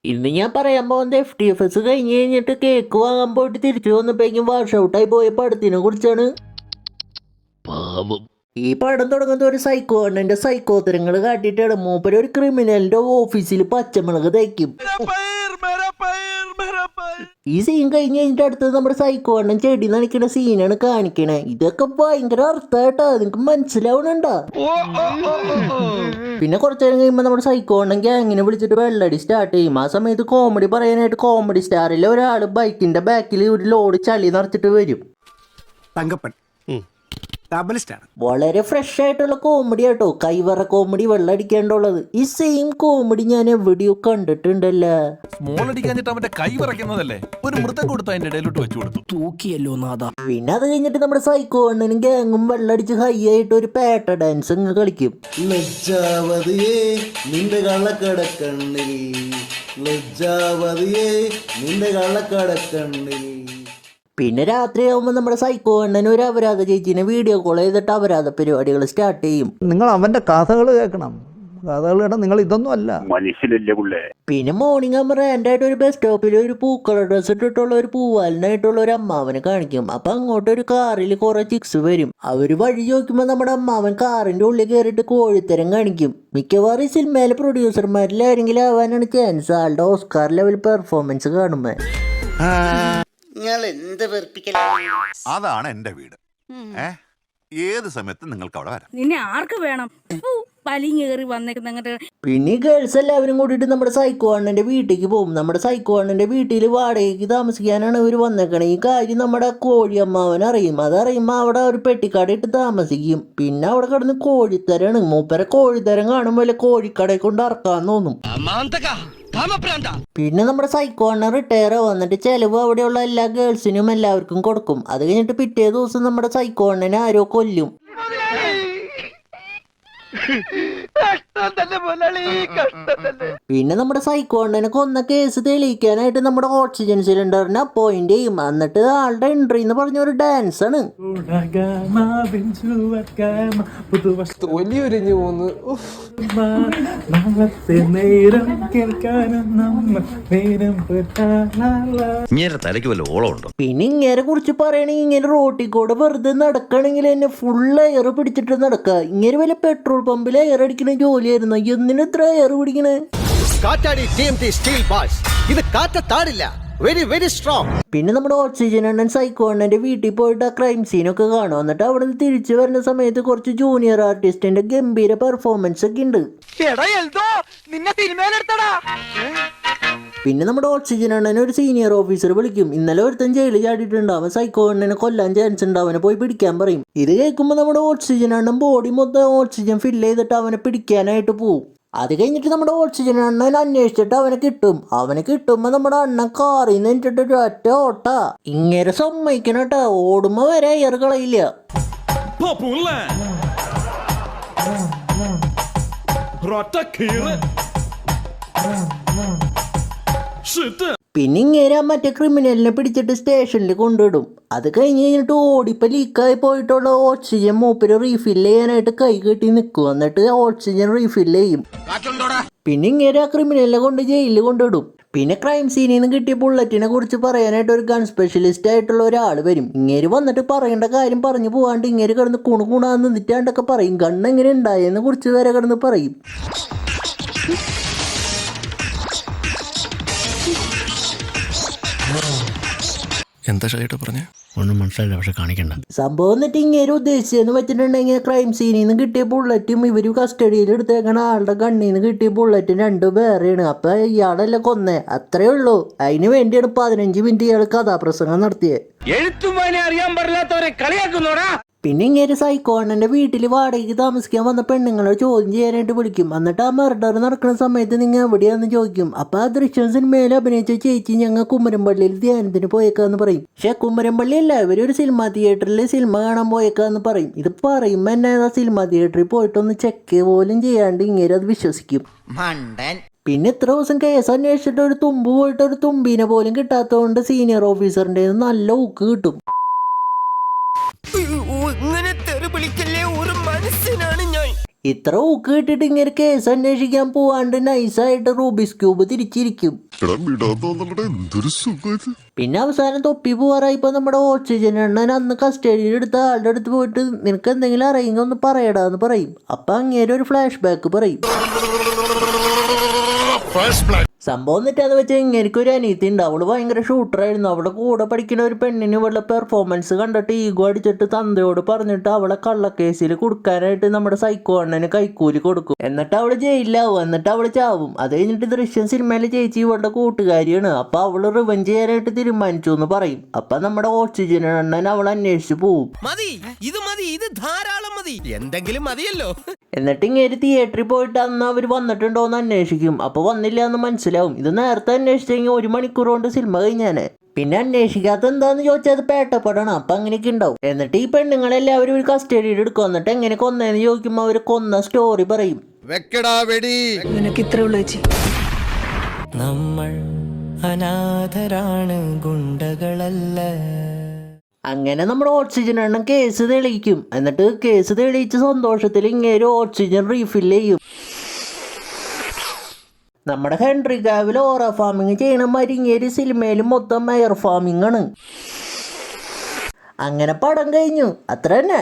ഇന്ന് ഞാൻ പറയാൻ പോകുന്നത് FTFS കഴിഞ്ഞ് കഴിഞ്ഞിട്ട് കേക്ക് വാങ്ങാൻ പോയിട്ട് തിരിച്ചു വന്നപ്പോഴേക്കും വാഷ് ഔട്ടായി പോയ പടത്തിനെ കുറിച്ചാണ്. ഈ പടം തുടങ്ങുന്നത് ഒരു സൈക്കോ അണ്ണന്റെ സൈക്കോത്തരങ്ങൾ കാട്ടിയിട്ടാണ്. മൂപ്പര് ഒരു ക്രിമിനലിന്റെ ഓഫീസിൽ പച്ചമുളക് തയ്ക്കും. ഈ സീൻ കഴിഞ്ഞ് കഴിഞ്ഞിട്ട് അടുത്തത് നമ്മുടെ സൈക്കോ അണ്ണൻ ചെടി നനയ്ക്കുന്ന സീനാണ് കാണിക്കണേ. ഇതൊക്കെ ഭയങ്കര അർത്ഥമായിട്ടാ, നിങ്ങക്ക് മനസ്സിലാവണണ്ടാ. പിന്നെ കുറച്ചു നേരം കഴിയുമ്പോൾ നമ്മുടെ സൈക്കോ അണ്ണൻ ഗ്യാങ്ങിനെ വിളിച്ചിട്ട് വെള്ളടി സ്റ്റാർട്ട് ചെയ്യും. ആ സമയത്ത് കോമഡി പറയാനായിട്ട് കോമഡി സ്റ്റാറിലെ ഒരാൾ ബൈക്കിന്റെ ബാക്കിൽ ഒരു ലോഡ് ചളി നിറച്ചിട്ട് വരും. വളരെ ഫ്രഷ് ആയിട്ടുള്ള കോമഡി ആട്ടോ, കൈവറ കോമഡി, വെള്ളടിക്കേണ്ടുള്ളത്. ഈ സെയിം കോമഡി ഞാൻ എവിടെയോ കണ്ടിട്ടുണ്ടല്ലോ. പിന്നെ അത് കഴിഞ്ഞിട്ട് നമ്മുടെ സൈക്കോ അണ്ണനും ഗ്യാങ്ങും വെള്ളടിച്ച് ഹൈ ആയിട്ട് ഒരു പേട്ട ഡാൻസ് അങ്ങ് കളിക്കും. നിന്റെ കള്ളക്കടക്കണ്ണിൽ ലജ്ജാവതിയേ നിന്റെ കള്ളക്കടക്കണ്ണിൽ. പിന്നെ രാത്രിയാകുമ്പോൾ നമ്മുടെ സൈക്കോ അണ്ണൻ ഒരു അപരാധ ചേച്ചീനെ വീഡിയോ കോൾ ചെയ്തിട്ട് അപരാധ പരിപാടികൾ സ്റ്റാർട്ട് ചെയ്യും. നിങ്ങൾ അവന്റെ കഥകൾ കേൾക്കണം, കഥകൾ കേട്ടാൽ നിങ്ങൾ ഇതൊന്നും അല്ല മനുഷ്യനല്ലേ പുള്ളേ. പിന്നെ മോർണിംഗ് ആകുമ്പോൾ റാൻഡായിട്ട് ഒരു ബസ് സ്റ്റോപ്പിൽ ഒരു പൂക്കള ഡ്രസ് ഇട്ടിട്ടുള്ള ഒരു പൂവാലിനായിട്ടുള്ള ഒരു അമ്മാവനെ കാണിക്കും. അപ്പൊ അങ്ങോട്ട് ഒരു കാറിൽ കുറെ ചിക്സ് വരും. അവര് വഴി ചോദിക്കുമ്പോൾ നമ്മുടെ അമ്മാവൻ കാറിന്റെ ഉള്ളിൽ കയറിയിട്ട് കോഴിത്തരം കാണിക്കും. മിക്കവാറും ഈ സിനിമയിലെ പ്രൊഡ്യൂസർമാരിൽ ആരെങ്കിലും ആവാനാണ് ചാൻസ്, ആളുടെ ഓസ്കാർ ലെവൽ പെർഫോമൻസ് കാണുമ്പോ. അതാണ് എന്റെ വീട്. ഏത് സമയത്തും നിങ്ങൾക്ക് അവിടെ വരാം. നിന്നെ ആർക്ക് വേണം? പിന്നെ ഗേൾസ് എല്ലാവരും കൂടിയിട്ട് നമ്മുടെ സൈക്കോ അണ്ണന്റെ വീട്ടിലേക്ക് പോകും. നമ്മുടെ സൈക്കോ അണ്ണന്റെ വീട്ടിൽ വാടകയ്ക്ക് താമസിക്കാനാണ് ഇവർ വന്നേക്കണേ. ഈ കാര്യം നമ്മുടെ കോഴി അമ്മാവൻ അറിയും. അതറിയുമ്പോൾ അവിടെ ഒരു പെട്ടിക്കട ഇട്ട് താമസിക്കും. പിന്നെ അവിടെ കിടന്ന് കോഴിത്തരാണ്. മൂപ്പരെ കോഴിത്തരം കാണുമ്പോൾ കോഴിക്കടയെ കൊണ്ട് അറക്കാന്ന് തോന്നും. പിന്നെ നമ്മുടെ സൈക്കോ അണ്ണൻ റിട്ടയർ വന്നിട്ട് ചെലവ് അവിടെയുള്ള എല്ലാ ഗേൾസിനും എല്ലാവർക്കും കൊടുക്കും. അത് കഴിഞ്ഞിട്ട് പിറ്റേ ദിവസം നമ്മുടെ സൈക്കോ അണ്ണനെ ആരോ കൊല്ലും. പിന്നെ നമ്മുടെ സൈക്കോ അണ്ണനെ കൊന്ന കേസ് തെളിയിക്കാനായിട്ട് നമ്മുടെ ഓക്സിജൻ സിലിണ്ടറിനെ അപ്പോയിന്റ് ചെയ്യും. എന്നിട്ട് ആളുടെ എൻട്രി എന്ന് പറഞ്ഞ ഒരു ഡാൻസ് ആണ്. പിന്നെ ഇങ്ങനെ കുറിച്ച് പറയണെങ്കിൽ ഇങ്ങനെ റോട്ടിൽ കൂടെ വെറുതെ നടക്കണെങ്കിൽ എന്നെ ഫുൾ എയർ പിടിച്ചിട്ട് നടക്കുക. ഇങ്ങനെ വല്ല പെട്രോൾ പമ്പിൽ എയർ അടിക്കുന്ന ജോലിയായിരുന്നു. എന്തിനു ഇത്ര എയർ പിടിക്കണേ? പിന്നെ നമ്മുടെ ഓക്സിജൻ അണ്ണൻ സൈക്കോ അണ്ണന്റെ വീട്ടിൽ പോയിട്ട് ആ ക്രൈം സീനൊക്കെ കാണും. എന്നിട്ട് അവിടെ നിന്ന് തിരിച്ചു വരുന്ന സമയത്ത് കുറച്ച് ജൂനിയർ ആർട്ടിസ്റ്റിന്റെ ഗംഭീര പെർഫോമൻസ് ഒക്കെ ഉണ്ട്. പിന്നെ നമ്മുടെ ഓക്സിജൻ അണ്ണനെ ഒരു സീനിയർ ഓഫീസർ വിളിക്കും. ഇന്നലെ ഒരുത്തൻ ജയിലിൽ ചാടിയിട്ടുണ്ട്, അവൻ സൈക്കോ അണ്ണനെ കൊല്ലാൻ ചാൻസ് ഉണ്ട്, അവനെ പോയി പിടിക്കാൻ പറയും. ഇത് കേൾക്കുമ്പോൾ നമ്മുടെ ഓക്സിജൻ അണ്ണൻ ബോഡി മൊത്തം ഓക്സിജൻ ഫില്ല് ചെയ്തിട്ട് അവനെ പിടിക്കാനായിട്ട് പോവും. അത് കഴിഞ്ഞിട്ട് നമ്മുടെ ഓക്സിജൻ അണ്ണൻ അന്വേഷിച്ചിട്ട് അവനെ കിട്ടുമ്പോ നമ്മുടെ അണ്ണൻ കാറിൽ നിന്ന് എന്നിട്ട് ഒരു ഒറ്റ ഓട്ട. ഇങ്ങനെ സമ്മതിക്കണം കേട്ടാ, ഓടുമ്പോ വരെ എയർ കളയില്ല. പിന്നെ ഇങ്ങനെ മറ്റേ ക്രിമിനലിനെ പിടിച്ചിട്ട് സ്റ്റേഷനിൽ കൊണ്ടുവിടും. അത് കഴിഞ്ഞിട്ട് ഓടിപ്പോ ലീക്കായി പോയിട്ടുള്ള ഓക്സിജൻ മൂപ്പര് റീഫിൽ ചെയ്യാനായിട്ട് കൈ കെട്ടി നിൽക്കും. എന്നിട്ട് ഓക്സിജൻ റീഫിൽ ചെയ്യും. പിന്നെ ഇങ്ങനെ ആ ക്രിമിനലിനെ കൊണ്ട് ജയിലിൽ കൊണ്ടുവിടും. പിന്നെ ക്രൈം സീനിൽ നിന്ന് കിട്ടിയ ബുള്ളറ്റിനെ കുറിച്ച് പറയാനായിട്ട് ഒരു ഗൺ സ്പെഷ്യലിസ്റ്റ് ആയിട്ടുള്ള ഒരാൾ വരും. ഇങ്ങേര് വന്നിട്ട് പറയേണ്ട കാര്യം പറഞ്ഞു പോകാണ്ട് ഇങ്ങേര് കിടന്ന് കുണുകുണാന്ന് നിന്നിട്ടാണ്ടൊക്കെ പറയും. ഗണ്ണ് എങ്ങനെ ഉണ്ടായെന്ന് കുറിച്ച് വരെ കിടന്ന് പറയും. എന്താ ഷൈട്ട് പറഞ്ഞേ? ഒന്നും മനസ്സിലായില്ല, പക്ഷെ കാണിക്കണ്ട സംഭവം. എന്നിട്ട് ഇങ്ങനെ ഉദ്ദേശിച്ചെന്ന് വെച്ചിട്ടുണ്ടെങ്കിൽ ക്രൈം സീനിൽ നിന്ന് കിട്ടിയ ബുള്ളറ്റും ഇവര് കസ്റ്റഡിയിൽ എടുത്തേക്കണ ആളുടെ കണ്ണിൽ നിന്ന് കിട്ടിയ ബുള്ളറ്റും രണ്ടും വേറെയാണ്. അപ്പൊ ഇയാളല്ല കൊന്നേ, അത്രേ ഉള്ളൂ. അതിന് വേണ്ടിയാണ് 15 മിനിറ്റ് ഇയാൾ കഥാപ്രസംഗം നടത്തിയത്. എഴുത്തുമാനെ അറിയാൻ പാടില്ലാത്തവരെ കളിയാക്കുന്നോടാ. പിന്നെ ഇങ്ങനെ സൈക്കോ അണ്ണന്റെ വീട്ടിൽ വാടകയ്ക്ക് താമസിക്കാൻ വന്ന പെണ്ണുങ്ങളെ ചോദ്യം ചെയ്യാനായിട്ട് വിളിക്കും. എന്നിട്ട് ആ മർഡർ നടക്കുന്ന സമയത്ത് നിങ്ങൾ എവിടെയാന്ന് ചോദിക്കും. അപ്പൊ ആ ദൃശ്യം സിനിമയിൽ അഭിനയിച്ച ചേച്ചി ഞങ്ങൾ കുമ്മരംപള്ളിയിൽ ധ്യാനത്തിന് പോയേക്കാന്ന് പറയും. പക്ഷെ കുമ്മരംപള്ളി അല്ല, ഇവരൊരു സിനിമ തിയേറ്ററിൽ സിനിമ കാണാൻ പോയേക്കാന്ന് പറയും. ഇത് പറയുമ്പോ എന്നെ ആ സിനിമ തിയേറ്ററിൽ പോയിട്ടൊന്ന് ചെക്ക് പോലും ചെയ്യാണ്ട് ഇങ്ങനെ അത് വിശ്വസിക്കും. പിന്നെ ഇത്ര ദിവസം കേസ് അന്വേഷിച്ചിട്ട് ഒരു തുമ്പ് പോയിട്ട് ഒരു തുമ്പീനെ പോലും കിട്ടാത്തതുകൊണ്ട് സീനിയർ ഓഫീസറിന്റെ നല്ല ഊക്ക് കിട്ടും. ഇത്ര ഊക്ക് കിട്ടിയിട്ട് ഇങ്ങനെ കേസ് അന്വേഷിക്കാൻ പോവാണ്ട് നൈസായിട്ട് റൂബിക്സ് ക്യൂബ് തിരിച്ചിരിക്കും. പിന്നെ അവസാനം തൊപ്പി പോവാറായിപ്പോ നമ്മുടെ ഓക്സിജൻ എണ്ണൻ അന്ന് കസ്റ്റഡിയിൽ എടുത്ത ആളുടെ അടുത്ത് പോയിട്ട് നിനക്ക് എന്തെങ്കിലും അറിയുമെങ്കിൽ ഒന്ന് പറയടാന്ന് പറയും. അപ്പൊ അങ്ങേരെ ഒരു ഫ്ലാഷ് ബാക്ക് പറയും. സംഭവം എന്നിട്ടാന്ന് വെച്ചാൽ ഇങ്ങനെയൊരു അനീതി ഉണ്ട്. അവള് ഭയങ്കര ഷൂട്ടറായിരുന്നു. അവളുടെ കൂടെ പഠിക്കുന്ന ഒരു പെണ്ണിന് ഇവളുടെ പെർഫോമൻസ് കണ്ടിട്ട് ഈഗോ അടിച്ചിട്ട് തന്തയോട് പറഞ്ഞിട്ട് അവളെ കള്ളക്കേസിൽ കൊടുക്കാനായിട്ട് നമ്മുടെ സൈക്കോ അണ്ണന് കൈക്കൂലി കൊടുക്കും. എന്നിട്ട് അവള് ജയിലിലാവും. എന്നിട്ട് അവള് ചാവും. അത് കഴിഞ്ഞിട്ട് ദൃശ്യം സിനിമയിൽ ചേച്ചി ഇവളുടെ കൂട്ടുകാരിയാണ്. അപ്പൊ അവള് റിവഞ്ച് ചെയ്യാനായിട്ട് തീരുമാനിച്ചു എന്ന് പറയും. അപ്പൊ നമ്മുടെ ഓക്സിജൻ അണ്ണൻ അവളെ അന്വേഷിച്ച് പോവും. ഇത് ധാരാളം മതി, എന്തെങ്കിലും മതിയല്ലോ. എന്നിട്ട് ഇങ്ങനെ തിയേറ്ററിൽ പോയിട്ട് അന്ന് അവർ വന്നിട്ടുണ്ടോ എന്ന് അന്വേഷിക്കും. അപ്പോൾ വന്നില്ല എന്ന് മനസ്സിലാവും. ഇത് നേരത്തെ അന്വേഷിച്ചെങ്കിൽ 1 മണിക്കൂർ കൊണ്ട് സിനിമ കഴിഞ്ഞാണ്. പിന്നെ അന്വേഷിക്കാത്ത എന്താന്ന് ചോദിച്ചാൽ അത് പേട്ടപ്പെടണം. അപ്പം അങ്ങനെയൊക്കെ ഉണ്ടാവും. എന്നിട്ട് ഈ പെണ്ണുങ്ങളെല്ലാവരും ഒരു കസ്റ്റഡിയിൽ എടുക്കും. എന്നിട്ട് എങ്ങനെ കൊന്നതെന്ന് ചോദിക്കുമ്പോൾ അവർ കൊന്ന സ്റ്റോറി പറയും. നിനക്ക് ഇത്രേ ഉള്ളൂ ചേച്ചി. നമ്മൾ അനാഥരാണ്, ഗുണ്ടകളല്ല. അങ്ങനെ നമ്മുടെ ഓക്സിജൻ എണ്ണം കേസ് തെളിയിക്കും. എന്നിട്ട് കേസ് തെളിയിച്ച സന്തോഷത്തിൽ ഇങ്ങനെ ഓക്സിജൻ റീഫിൽ ചെയ്യും. നമ്മുടെ ഹെൻറി കാവിൽ ഓറ ഫാമിങ് ചെയ്യണ മരിങ്ങേരി സിനിമയിൽ മൊത്തം എയർ ഫാമിങ് ആണ്. അങ്ങനെ പടം കഴിഞ്ഞു. അത്ര തന്നെ.